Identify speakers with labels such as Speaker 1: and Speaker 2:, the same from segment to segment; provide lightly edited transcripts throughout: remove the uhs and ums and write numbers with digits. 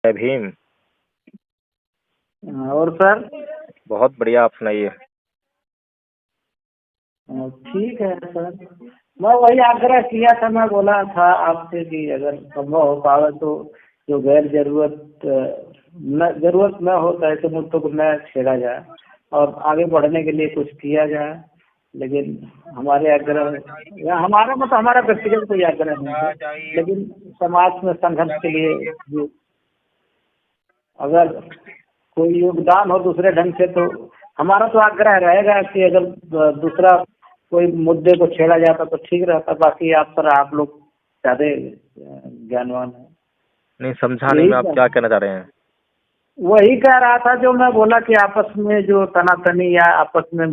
Speaker 1: जय भीम।
Speaker 2: और सर?
Speaker 1: बहुत बढ़िया, आप सुनाइए।
Speaker 2: ठीक है सर, मैं वही आग्रह किया था, मैं बोला था आपसे कि अगर संभव हो पावे तो जो गैर जरूरत न हो तो ऐसे मुद्दों को न छेड़ा जाए और आगे बढ़ने के लिए कुछ किया जाए। लेकिन हमारे आग्रह या हमारा मतलब हमारा व्यक्तिगत कोई आग्रह नहीं है, लेकिन समाज में संघर्ष के लिए जो अगर कोई योगदान हो दूसरे ढंग से, तो हमारा तो आग्रह रहेगा कि अगर दूसरा कोई मुद्दे को छेड़ा जाता तो ठीक रहता। बाकी आप लोग ज्यादा ज्ञानवान हैं।
Speaker 1: नहीं समझा नहीं मैं, आप क्या कहना चाह रहे हैं?
Speaker 2: वही कह रहा था जो मैं बोला कि आपस में जो तनातनी या आपस में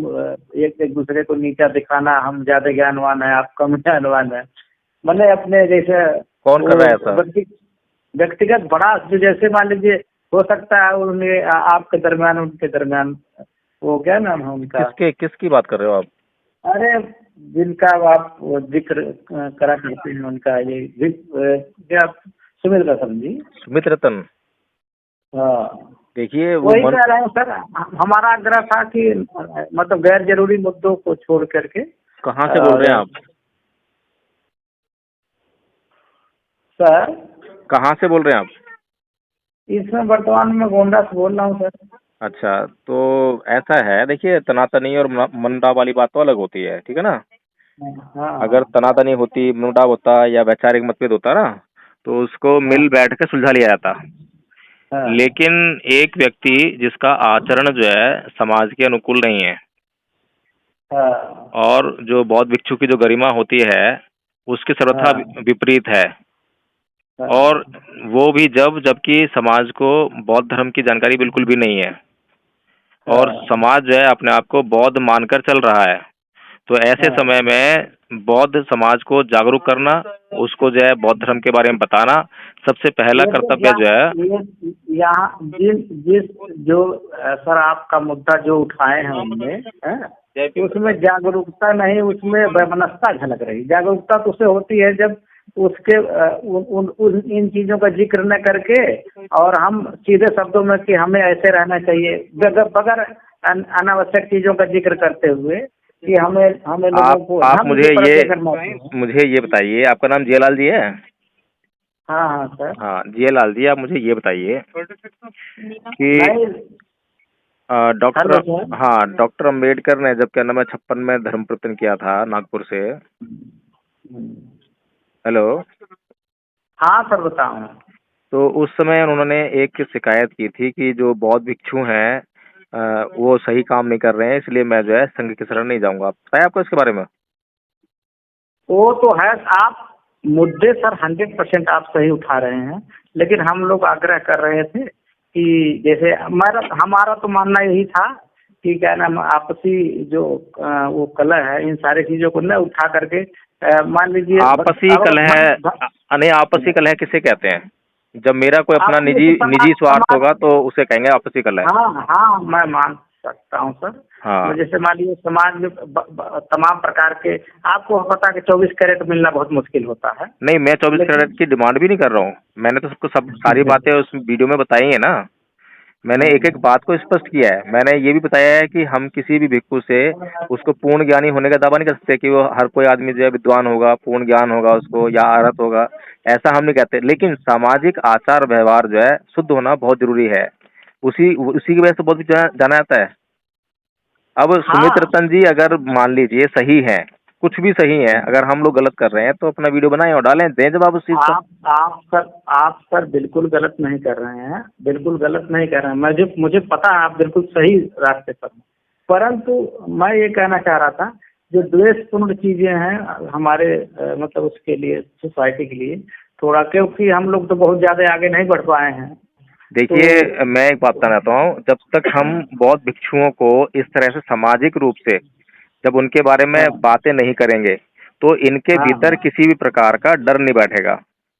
Speaker 2: एक दूसरे को नीचा दिखाना, हम ज्यादा ज्ञानवान है आप कम ज्ञानवान है, मैंने अपने जैसे
Speaker 1: कौन कर रहा है ऐसा?
Speaker 2: व्यक्तिगत बड़ा जो जैसे मान लीजिए हो सकता है उन्हें आपके दरमियान उनके दरमियान वो क्या नाम है उनका?
Speaker 1: किसकी बात कर रहे हो आप?
Speaker 2: अरे जिनका आप जिक्र करा करते हैं उनका, ये क्या सुमित रतन जी।
Speaker 1: सुमित रतन?
Speaker 2: हाँ
Speaker 1: देखिए वो
Speaker 2: वही कह रहे हैं सर, हमारा आग्रह था कि मतलब गैर जरूरी मुद्दों को छोड़ करके।
Speaker 1: कहाँ से बोल रहे हैं आप?
Speaker 2: सर
Speaker 1: कहाँ से बोल रहे हैं आप?
Speaker 2: इसमें वर्तमान में गोंडा से बोल रहा हूँ सर।
Speaker 1: अच्छा, तो ऐसा है, देखिए तनातनी और मनमुटाव वाली बात तो अलग होती है, ठीक है ना?
Speaker 2: हाँ
Speaker 1: अगर तनातनी होती, मनमुटाव होता या वैचारिक मतभेद होता ना, तो उसको मिल बैठ के सुलझा लिया जाता।
Speaker 2: हाँ
Speaker 1: लेकिन एक व्यक्ति जिसका आचरण जो है समाज के अनुकूल नहीं है,
Speaker 2: हाँ
Speaker 1: और जो बौद्ध भिक्षु की जो गरिमा होती है उसकी सर्वथा विपरीत है, और वो भी जबकि समाज को बौद्ध धर्म की जानकारी बिल्कुल भी नहीं है, और समाज जो है अपने आप को बौद्ध मानकर चल रहा है। तो ऐसे समय में बौद्ध समाज को जागरूक करना, उसको जो है बौद्ध धर्म के बारे में बताना सबसे पहला कर्तव्य जो है।
Speaker 2: यहाँ जिस जो सर आपका मुद्दा जो उठाए हैं उनमें उसमें जागरूकता नहीं, उसमें वैमनस्यता झलक रही। जागरूकता तो उसे होती है जब उसके इन चीजों का जिक्र न करके और हम सीधे शब्दों में कि हमें ऐसे रहना चाहिए बगैर अनावश्यक चीजों का जिक्र करते हुए कि हमें लोगों को
Speaker 1: आप मुझे ये बताइए, आपका नाम जियालाल जी है?
Speaker 2: हाँ हाँ सर।
Speaker 1: हाँ जियालाल जी, आप मुझे ये बताइए कि डॉक्टर अम्बेडकर ने जब क्या नाम है 56 में धर्म परिवर्तन किया था नागपुर से। हेलो?
Speaker 2: हाँ सर बताओ।
Speaker 1: तो उस समय उन्होंने एक शिकायत की थी कि जो बौद्ध भिक्षु हैं वो सही काम नहीं कर रहे हैं, इसलिए मैं जो है संघ की शरण नहीं जाऊंगा। पता है आपको इसके बारे में?
Speaker 2: वो तो है, आप मुद्दे सर 100% आप सही उठा रहे हैं, लेकिन हम लोग आग्रह कर रहे थे कि जैसे हमारा तो मानना यही था कि क्या नाम आपसी जो वो कलह है, इन सारी चीजों को न उठा करके मान लीजिए
Speaker 1: आपसी कलह। नहीं, आपसी कलह किसे कहते हैं? जब मेरा कोई अपना निजी स्वार्थ होगा तो उसे कहेंगे आपसी कलह।
Speaker 2: हाँ हाँ मैं मान सकता हूँ सर।
Speaker 1: हाँ
Speaker 2: जैसे मान लीजिए समाज में तमाम प्रकार के, आपको पता है कि 24 कैरेट मिलना बहुत मुश्किल होता है।
Speaker 1: नहीं, मैं 24 कैरेट की डिमांड भी नहीं कर रहा हूँ। मैंने तो सबको सारी बातें उस वीडियो में बताई है ना। मैंने एक एक बात को स्पष्ट किया है। मैंने ये भी बताया है कि हम किसी भी भिक्षु से उसको पूर्ण ज्ञानी होने का दावा नहीं कर सकते कि वो हर कोई आदमी जो है विद्वान होगा, पूर्ण ज्ञान होगा उसको या अरहत होगा, ऐसा हम नहीं कहते। लेकिन सामाजिक आचार व्यवहार जो है शुद्ध होना बहुत जरूरी है। उसी की वजह से बहुत जाना जाता है। अब सुमित रतन जी अगर मान लीजिए सही है, कुछ भी सही है, अगर हम लोग गलत कर रहे हैं तो अपना वीडियो बनाएं और डालें, दें जवाब उस चीज का।
Speaker 2: आप सर बिल्कुल गलत नहीं कर रहे हैं, बिल्कुल गलत नहीं कर रहे हैं। मुझे पता है आप बिल्कुल सही रास्ते पर हैं, परंतु मैं ये कहना चाह रहा था जो द्वेषपूर्ण चीजें हैं हमारे मतलब उसके लिए, सोसाइटी के लिए थोड़ा, क्योंकि हम लोग तो बहुत ज्यादा आगे नहीं बढ़ पाए हैं।
Speaker 1: देखिए मैं एक बात बताना चाहता हूँ, जब तक हम बौद्ध भिक्षुओं को इस तरह से सामाजिक रूप से जब उनके बारे में बातें नहीं करेंगे तो इनके भीतर किसी भी प्रकार का डर नहीं बैठेगा।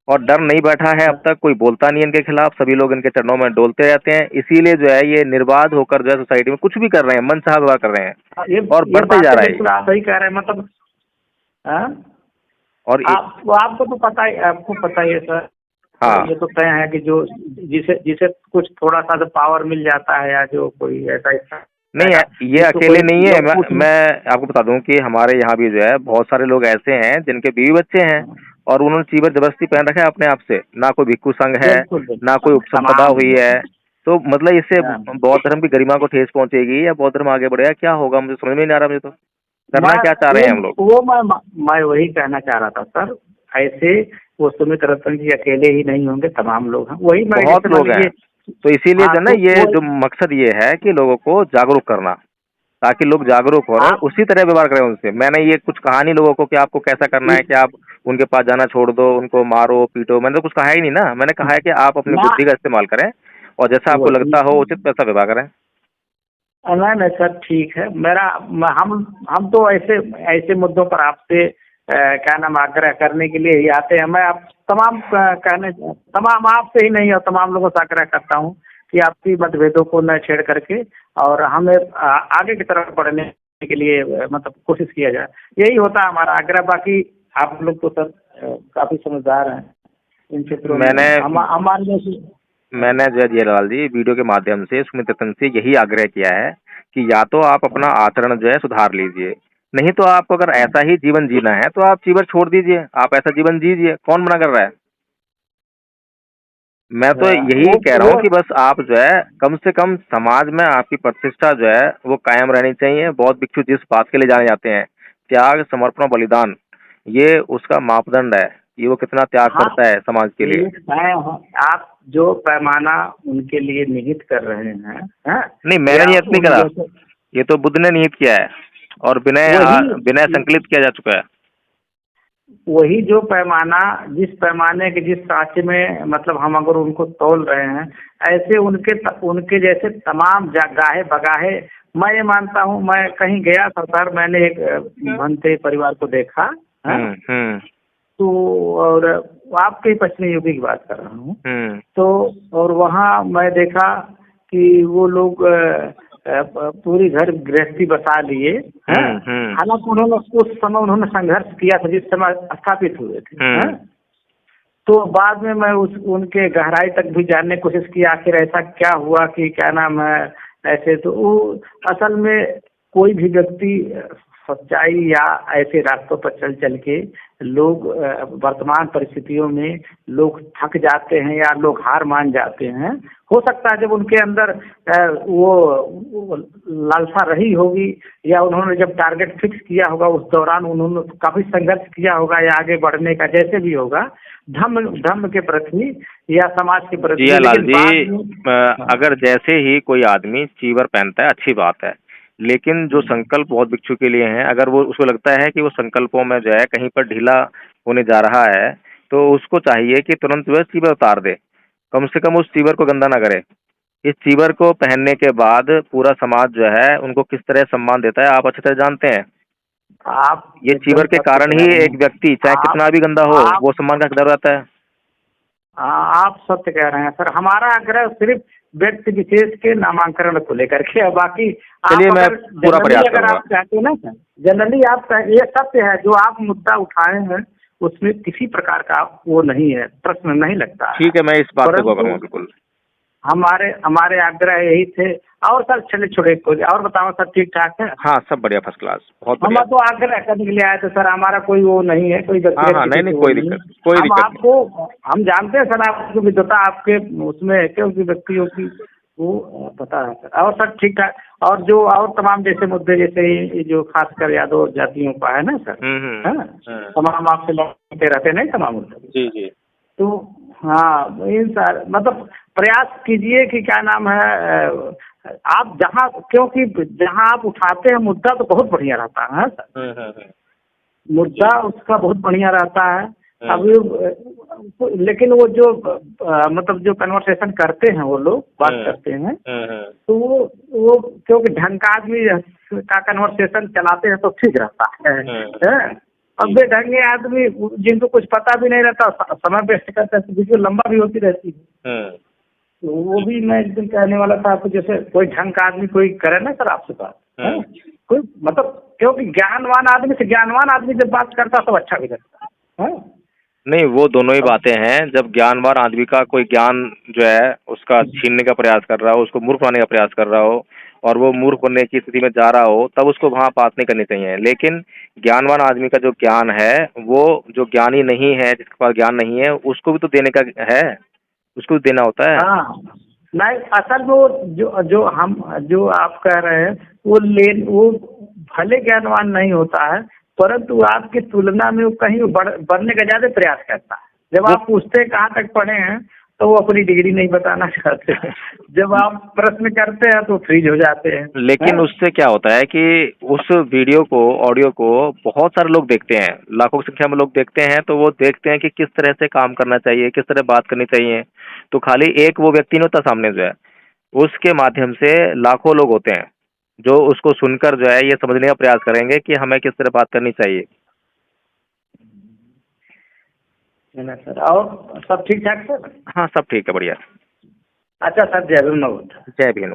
Speaker 1: और डर नहीं बैठा है अब तक, कोई बोलता नहीं इनके खिलाफ, सभी लोग इनके चरणों में डोलते रहते हैं। इसीलिए जो है ये निर्बाध होकर जो है सोसाइटी में कुछ भी कर रहे हैं, मन चाहा व्यवहार कर रहे हैं और बढ़ते जा रहा है।
Speaker 2: आप सही कह रहे हैं, मतलब
Speaker 1: और
Speaker 2: आपको तो पता ही, आपको पता ही है सर।
Speaker 1: हाँ
Speaker 2: ये तो तय है कि जो जिसे जिसे कुछ थोड़ा सा तो पावर मिल जाता है या जो कोई ऐसा
Speaker 1: नहीं है, ये
Speaker 2: जिसको
Speaker 1: अकेले
Speaker 2: कोई
Speaker 1: नहीं है।
Speaker 2: लोग पूछ
Speaker 1: मैं आपको बता दूं कि हमारे यहाँ भी जो है बहुत सारे लोग ऐसे हैं जिनके बीवी बच्चे हैं और उन्होंने चीवर जबरदस्ती पहन रखा है अपने आप से, ना कोई भिक्षु संघ है,
Speaker 2: बिल्कुल
Speaker 1: ना
Speaker 2: बिल्कुल
Speaker 1: कोई उपसंपदा
Speaker 2: तमाम
Speaker 1: हुई है। तो मतलब इससे
Speaker 2: हाँ।
Speaker 1: बौद्ध धर्म की गरिमा को ठेस पहुंचेगी या बौद्ध धर्म आगे बढ़ेगा, क्या होगा, मुझे समझ में नहीं आ रहा। मुझे तो करना
Speaker 2: मैं
Speaker 1: क्या चाह रहे हैं हम लोग।
Speaker 2: वो मैं वही कहना चाह रहा था सर। ऐसे वो सुमित रतन जी अकेले ही नहीं होंगे, तमाम लोग हैं। वही मैं
Speaker 1: बहुत
Speaker 2: जैसे मान
Speaker 1: लोग हैं,
Speaker 2: लीजिए।
Speaker 1: तो इसीलिए
Speaker 2: हाँ
Speaker 1: जो है ना,
Speaker 2: तो
Speaker 1: ये
Speaker 2: वो
Speaker 1: जो मकसद ये है कि लोगों को जागरूक करना, ताकि लोग जागरूक हो और
Speaker 2: आप
Speaker 1: उसी तरह व्यवहार करें उनसे। मैंने ये कुछ कहा नहीं लोगों को कि आपको कैसा करना है, कि आप उनके पास जाना छोड़ दो, उनको मारो पीटो। मैंने तो कुछ कहा ही नहीं ना। मैंने कहा है कि आप अपनी
Speaker 2: ना
Speaker 1: बुद्धि का इस्तेमाल करें और जैसा आपको
Speaker 2: वही
Speaker 1: लगता हो उचित वैसा व्यवहार करें।
Speaker 2: नहीं नहीं सर ठीक है। हम तो ऐसे ऐसे मुद्दों पर आपसे क्या नाम आग्रह करने के लिए ही आते हैं। मैं आप तमाम आपसे ही नहीं और तमाम लोगों से आग्रह करता हूँ कि आपकी मतभेदों को न छेड़ करके और हमें आगे की तरफ बढ़ने के लिए मतलब कोशिश किया जाए। यही होता है हमारा आग्रह। बाकी आप लोग तो सर काफी समझदार हैं इन क्षेत्रों में।
Speaker 1: मैंने
Speaker 2: हमारे जैसे
Speaker 1: मैंने जय जियालाल जी वीडियो के माध्यम से सुमित रतन से यही आग्रह किया है कि या तो आप अपना आचरण जो है सुधार लीजिए, नहीं तो आपको अगर ऐसा ही जीवन जीना है तो आप चीवर छोड़ दीजिए, आप ऐसा जीवन जीजिए, कौन मना कर रहा है। मैं तो यही कह रहा हूँ कि बस आप जो है कम से कम समाज में आपकी प्रतिष्ठा जो है वो कायम रहनी चाहिए। बौद्ध भिक्षु जिस बात के लिए जाने जाते हैं, त्याग, समर्पण, बलिदान, ये उसका मापदंड है कि वो कितना त्याग
Speaker 2: हाँ
Speaker 1: करता है समाज के लिए।
Speaker 2: ठीक है। आप जो पैमाना उनके लिए निहित कर रहे हैं हैं
Speaker 1: नहीं, मैंने
Speaker 2: या
Speaker 1: नियत नहीं
Speaker 2: उन
Speaker 1: करा,
Speaker 2: जैसे
Speaker 1: ये तो बुद्ध ने नियत किया है और विनय विनय
Speaker 2: वही
Speaker 1: संकलित किया जा चुका है।
Speaker 2: वही जो पैमाना जिस पैमाने के जिस सांचे में मतलब हम अगर उनको तौल रहे हैं ऐसे उनके जैसे तमाम गाहे बगाहे। मैं ये मानता हूँ। मैं कहीं गया था सर, मैंने एक भंते परिवार को देखा है।
Speaker 1: हम्म।
Speaker 2: तो और आपके पश्चिमी यूपी की बात कर रहा हूँ।
Speaker 1: हम्म।
Speaker 2: तो और वहाँ मैं देखा कि वो लोग पूरी घर गृहस्थी बसा लिए हैं। हालांकि उन्होंने उस समय उन्होंने संघर्ष किया था जिस समय स्थापित हुए थे हैं। तो बाद में मैं उनके गहराई तक भी जानने की कोशिश की आखिर ऐसा क्या हुआ कि क्या नाम है ऐसे। तो वो असल में कोई भी व्यक्ति सच्चाई या ऐसे रास्तों पर चल चल के लोग वर्तमान परिस्थितियों में लोग थक जाते हैं या लोग हार मान जाते हैं। हो सकता है जब उनके अंदर वो लालसा रही होगी या उन्होंने जब टारगेट फिक्स किया होगा उस दौरान उन्होंने काफी संघर्ष किया होगा या आगे बढ़ने का जैसे भी होगा धर्म के प्रति या समाज के प्रति।
Speaker 1: जियालाल जी, अगर जैसे ही कोई आदमी चीवर पहनता है अच्छी बात है, लेकिन जो संकल्प बौद्ध भिक्षु के लिए हैं, अगर वो उसको लगता है कि वो संकल्पों में जो है कहीं पर ढीला होने जा रहा है, तो उसको चाहिए कि तुरंत वह चीवर उतार दे, कम से कम उस चीवर को गंदा ना करे। इस चीवर को पहनने के बाद पूरा समाज जो है उनको किस तरह सम्मान देता है आप अच्छी तरह जानते हैं।
Speaker 2: आप
Speaker 1: ये
Speaker 2: एकदम
Speaker 1: चीवर के
Speaker 2: सत्य
Speaker 1: कारण
Speaker 2: कह
Speaker 1: ही
Speaker 2: रहे
Speaker 1: एक
Speaker 2: हैं।
Speaker 1: व्यक्ति चाहे कितना भी गंदा हो
Speaker 2: आप
Speaker 1: वो सम्मान का हकदार रहता है।
Speaker 2: आप सत्य कह रहे हैं सर। हमारा आग्रह सिर्फ व्यक्ति विशेष के नामांकन को लेकर के। बाकी
Speaker 1: चलिए,
Speaker 2: आप
Speaker 1: मैं
Speaker 2: अगर
Speaker 1: पूरा
Speaker 2: जनरली
Speaker 1: प्रयास
Speaker 2: अगर
Speaker 1: करूंगा।
Speaker 2: आप चाहते हैं ना सर, जनरली ये सत्य है जो आप मुद्दा उठाए हैं उसमें किसी प्रकार का वो नहीं है, प्रश्न नहीं लगता है।
Speaker 1: ठीक है, मैं इस बात पे गौर
Speaker 2: परंतु
Speaker 1: करूंगा बिल्कुल।
Speaker 2: हमारे आग्रह यही थे। और सर चले छोड़े कोई और बताओ सर ठीक ठाक है।
Speaker 1: हाँ, सब बढ़िया, फर्स्ट क्लास, बहुत
Speaker 2: हम
Speaker 1: बढ़िया।
Speaker 2: तो आग्रह करने के लिए आए थे सर। हमारा कोई वो नहीं है, कोई
Speaker 1: हाँ
Speaker 2: व्यक्तिगत
Speaker 1: हाँ,
Speaker 2: किसी
Speaker 1: नहीं नहीं,
Speaker 2: से वो
Speaker 1: कोई
Speaker 2: नहीं है।
Speaker 1: दिक्कत, कोई
Speaker 2: हम
Speaker 1: दिक्कत नहीं।
Speaker 2: आपको हम जानते हैं सर आपकी विद्वता आपके उसमें है क्योंकि व्यक्तियों की वो पता है सर। और सर ठीक ठाक और जो और तमाम जैसे मुद्दे जैसे ये जो खासकर यादव जातियों का है ना सर, है ना, तमाम आपसे लड़ते रहते नहीं तमाम मुद्दे।
Speaker 1: जी जी।
Speaker 2: तो हाँ इन सारे मतलब प्रयास कीजिए कि क्या नाम है आप जहाँ क्योंकि जहाँ आप उठाते हैं मुद्दा तो बहुत बढ़िया रहता है सर। मुद्दा उसका बहुत बढ़िया रहता है। अभी लेकिन वो जो मतलब जो कन्वर्सेशन करते हैं वो लोग बात करते हैं तो वो क्योंकि ढंग का आदमी का कन्वर्सेशन चलाते हैं तो ठीक रहता है। अब बेढंगे आदमी जिनको कुछ पता भी नहीं रहता समय वेस्ट करते हैं तो वीडियो लंबा भी होती रहती है। तो वो भी मैं एक दिन कहने वाला था आपको जैसे कोई ढंग का आदमी कोई करे ना सर आपसे बात कोई मतलब क्योंकि ज्ञानवान आदमी से ज्ञानवान आदमी जब बात करता है तो अच्छा भी लगता है।
Speaker 1: नहीं, वो दोनों ही बातें हैं। जब ज्ञानवान आदमी का कोई ज्ञान जो है उसका छीनने का प्रयास कर रहा हो, उसको मूर्ख बनाने का प्रयास कर रहा हो और वो मूर्ख बनने की स्थिति में जा रहा हो, तब उसको वहाँ बात नहीं करनी चाहिए। लेकिन ज्ञानवान आदमी का जो ज्ञान है, वो जो ज्ञानी नहीं है, जिसके पास ज्ञान नहीं है, उसको भी तो देने का है, उसको भी देना होता है।
Speaker 2: हाँ, नहीं असल में वो जो आप कह रहे हैं वो भले ज्ञानवान नहीं होता है, परंतु आपकी तुलना में वो कहीं बढ़ने का ज्यादा प्रयास करता है। जब
Speaker 1: वो
Speaker 2: आप पूछते हैं कहाँ तक पढ़े हैं तो वो अपनी डिग्री नहीं बताना चाहते। जब आप प्रश्न करते हैं तो फ्रीज हो जाते हैं।
Speaker 1: लेकिन
Speaker 2: हैं?
Speaker 1: उससे क्या होता है कि उस वीडियो को, ऑडियो को बहुत सारे लोग देखते हैं, लाखों की संख्या में लोग देखते हैं, तो वो देखते हैं कि किस तरह से काम करना चाहिए, किस तरह बात करनी चाहिए। तो खाली एक वो व्यक्ति नहीं होता सामने जो है, उसके माध्यम से लाखों लोग होते हैं जो उसको सुनकर जो है ये समझने का प्रयास करेंगे कि हमें किस तरह बात करनी चाहिए।
Speaker 2: है ना सर? और सब ठीक ठाक सर?
Speaker 1: हाँ, सब ठीक है, बढ़िया।
Speaker 2: अच्छा सर, जय भीम।
Speaker 1: जय भीम।